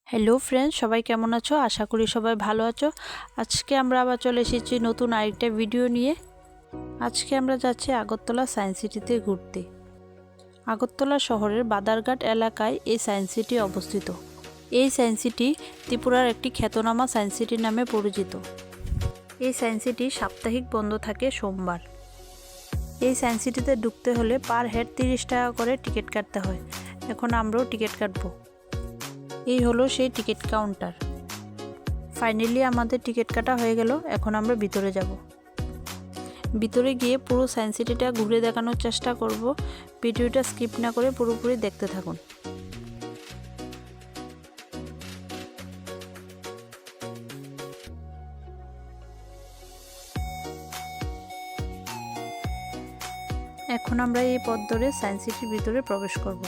Hello friends, সবাই কেমন আছো? আশা করি সবাই ভালো আছো। আজকে আমরা আবার চলে এসেছি নতুন আরেকটা ভিডিও নিয়ে। আজকে আমরা যাচ্ছি আগরতলা সায়েন্স সিটিতে ঘুরতে। আগরতলা শহরের বাদারঘাট এলাকায় এই সায়েন্স সিটি অবস্থিত। এই সায়েন্স সিটি ত্রিপুরার একটি খ্যাতনামা সায়েন্স সিটি নামে পরিচিত। এই সায়েন্স সিটি সাপ্তাহিক বন্ধ থাকে সোমবার। এই সায়েন্স সিটিতে ঢুকতে হলে পার হেড 30 টাকা করে টিকিট কাটতে হয়। এখন আমরাও টিকিট কাটবো। এই হলো সেই টিকিট কাউন্টার। ফাইনালি আমাদের টিকিট কাটা হয়ে গেল। এখন আমরা ভিতরে যাব। ভিতরে গিয়ে পুরো সায়েন্স সিটিটা ঘুরে দেখানোর চেষ্টা করব। ভিডিওটা স্কিপ না করে পুরোপুরি দেখতে থাকুন। এখন আমরা এই পথ ধরে সায়েন্স সিটির ভিতরে প্রবেশ করব।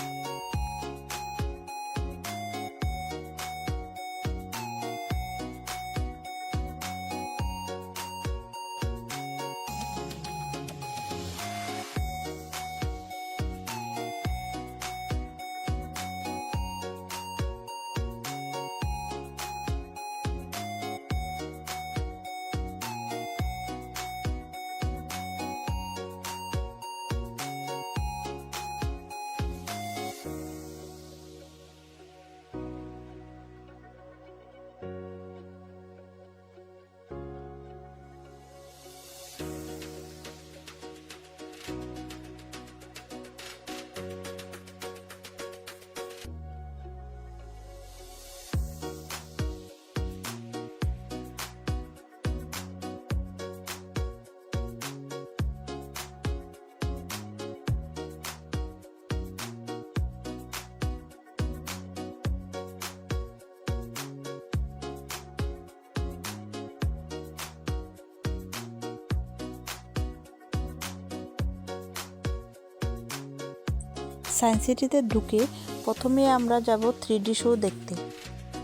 সায়েন্স সিটিতে ঢুকে প্রথমে আমরা যাব 3D শো দেখতে।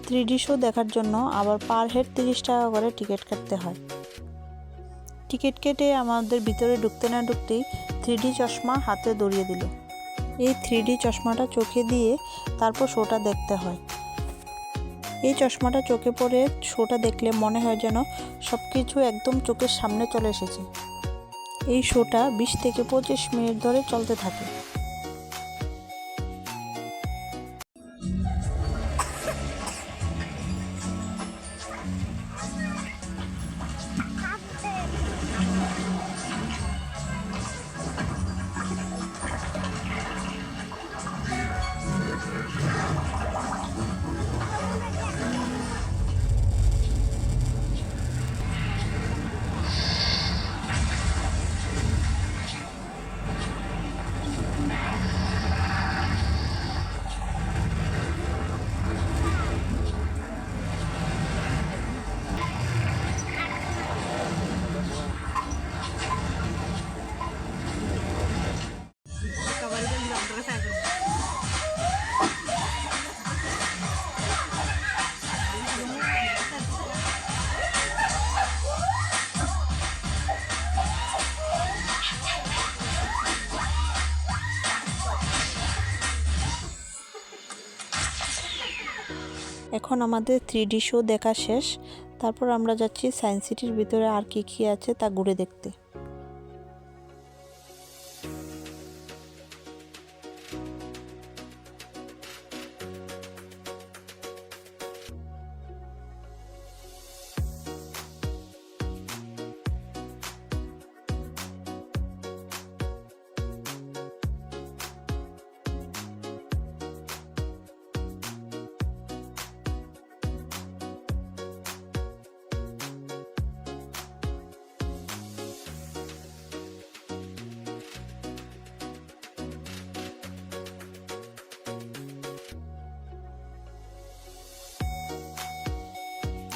3D শো দেখার জন্য আবার পার হেড 30 টাকা করে টিকিট কাটতে হয়। টিকিট কেটে আমাদের ভিতরে ঢুকতে না ঢুকতেই 3D চশমা হাতে ধরিয়ে দিল। এই 3D চশমাটা চোখে দিয়ে তারপর শোটা দেখতে হয়। এই চশমাটা চোখে পড়ে শোটা দেখলে মনে হয় যেন সব কিছু একদম চোখের সামনে চলে এসেছে। এই শোটা 20 থেকে 25 মিনিট ধরে চলতে থাকে। এখন আমাদের 3D শো দেখা শেষ। তারপর আমরা যাচ্ছি সায়েন্স সিটির ভিতরে আর কি কি আছে তা ঘুরে দেখতে।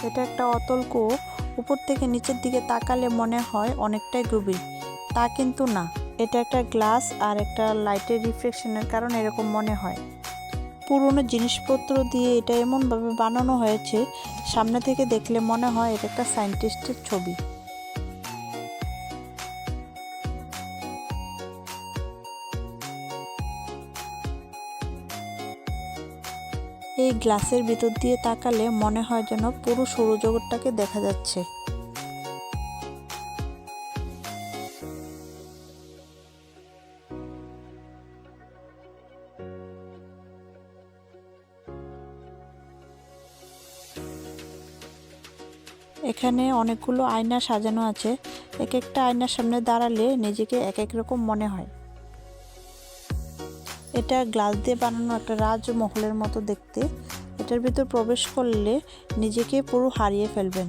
এটা একটা অতল কুয়ো। উপর থেকে নিচের দিকে তাকালে মনে হয় অনেকটাই গভীর, তা কিন্তু না। এটা একটা গ্লাস আর একটা লাইটের রিফ্লেকশনের কারণে এরকম মনে হয়। পুরনো জিনিসপত্র দিয়ে এটা এমনভাবে বানানো হয়েছে, সামনে থেকে দেখলে মনে হয় এটা একটা সায়েন্টিস্টের ছবি। এই গ্লাসের ভিতর দিয়ে তাকালে মনে হয় যেন পুরো সৌরজগৎটাকে দেখা যাচ্ছে। এখানে অনেকগুলো আয়না সাজানো আছে। এক একটা আয়নার সামনে দাঁড়ালে নিজেকে এক এক রকম মনে হয়। এটা গ্লাস দিয়ে বানানো একটা রাজমহলের মতো দেখতে। এটার ভিতর প্রবেশ করলে নিজেকে পুরো হারিয়ে ফেলবেন।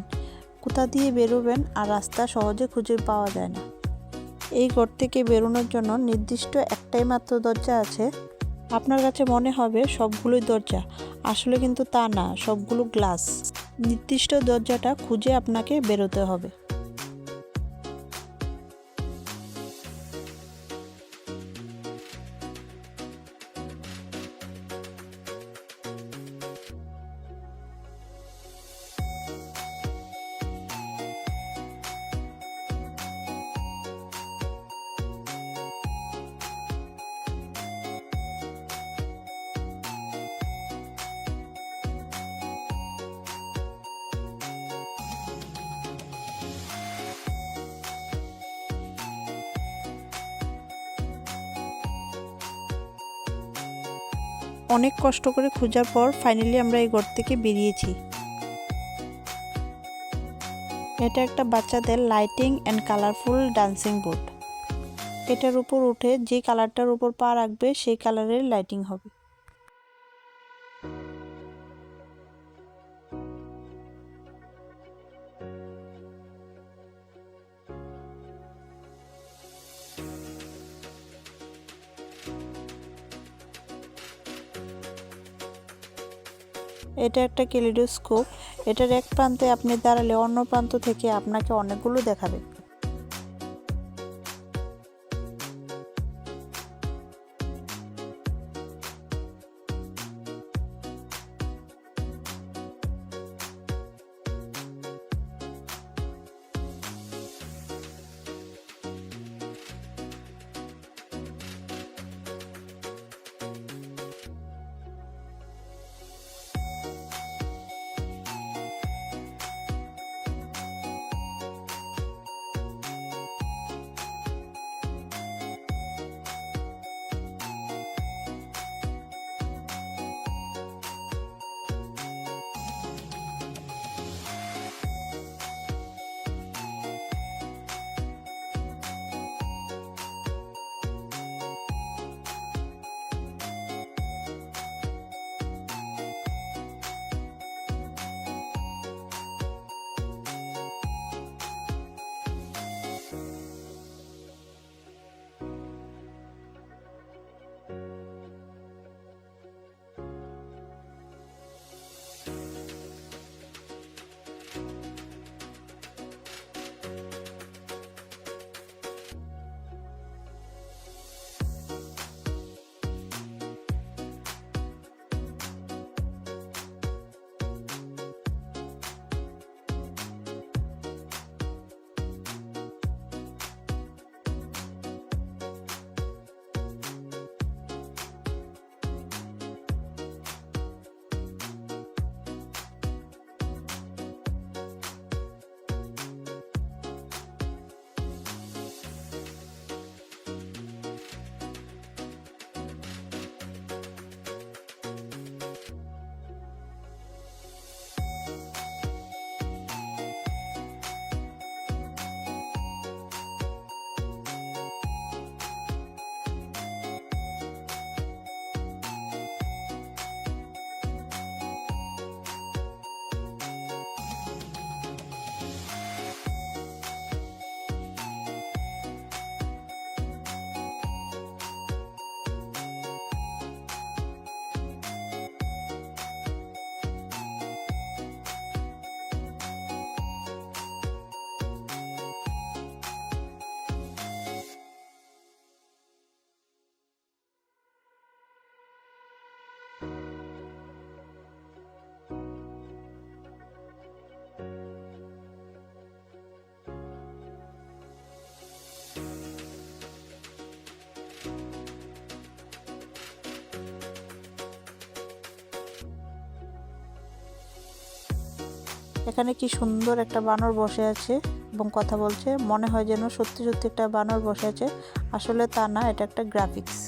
কোথা দিয়ে বেরোবেন আর রাস্তা সহজে খুঁজে পাওয়া যায় না। এই ঘর থেকে বেরোনোর জন্য নির্দিষ্ট একটাই মাত্র দরজা আছে। আপনার কাছে মনে হবে সবগুলোই দরজা, আসলে কিন্তু তা না, সবগুলো গ্লাস। নির্দিষ্ট দরজাটা খুঁজে আপনাকে বেরোতে হবে। অনেক কষ্ট করে খোঁজার পর ফাইনালি আমরা এই ঘর থেকে বেরিয়েছি। এটা একটা বাচ্চাদের lighting and colourful dancing board. এটার উপর উঠে যে কালারটার উপর পা রাখবে সেই কালারের লাইটিং হবে। এটা একটা ক্যালিডোস্কোপ। এটার এক প্রান্তে আপনি দাঁড়ালে অন্য প্রান্ত থেকে আপনাকে অনেকগুলো দেখাবে। এখানে কি সুন্দর একটা বানর বসে আছে এবং কথা বলছে, মনে হয় যেন সত্যি সত্যি একটা বানর বসে আছে, আসলে তা না, এটা একটা গ্রাফিক্স।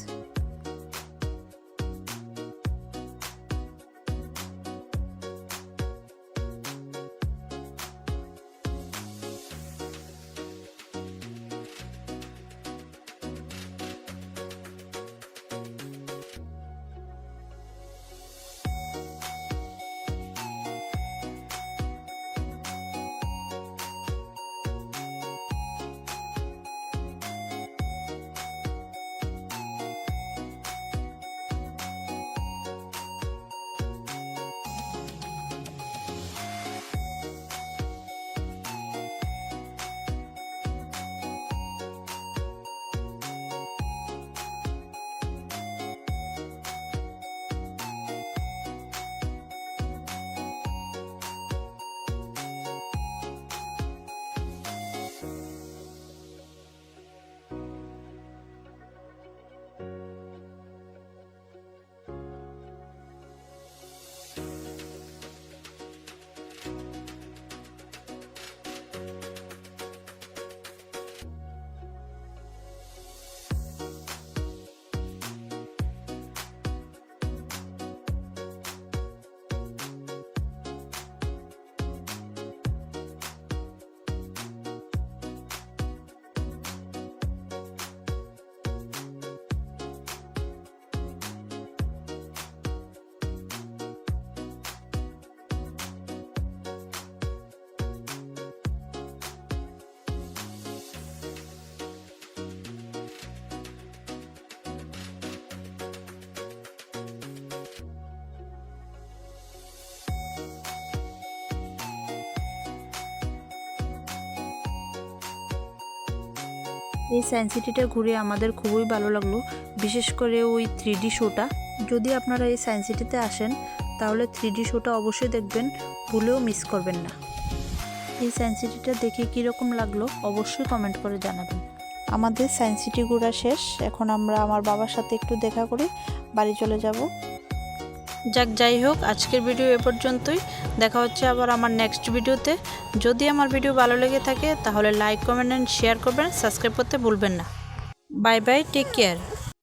এই সায়েন্স সিটিটা ঘুরে আমাদের খুবই ভালো লাগলো, বিশেষ করে ওই 3D শোটা। যদি আপনারা এই সায়েন্স সিটিতে আসেন তাহলে 3D শোটা অবশ্যই দেখবেন, ভুলেও মিস করবেন না। এই সায়েন্স সিটিটা দেখে কীরকম লাগলো অবশ্যই কমেন্ট করে জানাবেন। আমাদের সায়েন্স সিটি ঘোরা শেষ, এখন আমরা আমার বাবার সাথে একটু দেখা করে বাড়ি চলে যাব। যাই হোক, আজকের ভিডিও এ পর্যন্তই। দেখা হচ্ছে আবার আমার নেক্সট ভিডিওতে। যদি আমার ভিডিও ভালো লেগে থাকে তাহলে লাইক, কমেন্ট অ্যান্ড শেয়ার করবেন, সাবস্ক্রাইব করতে ভুলবেন না। Bye bye, take care.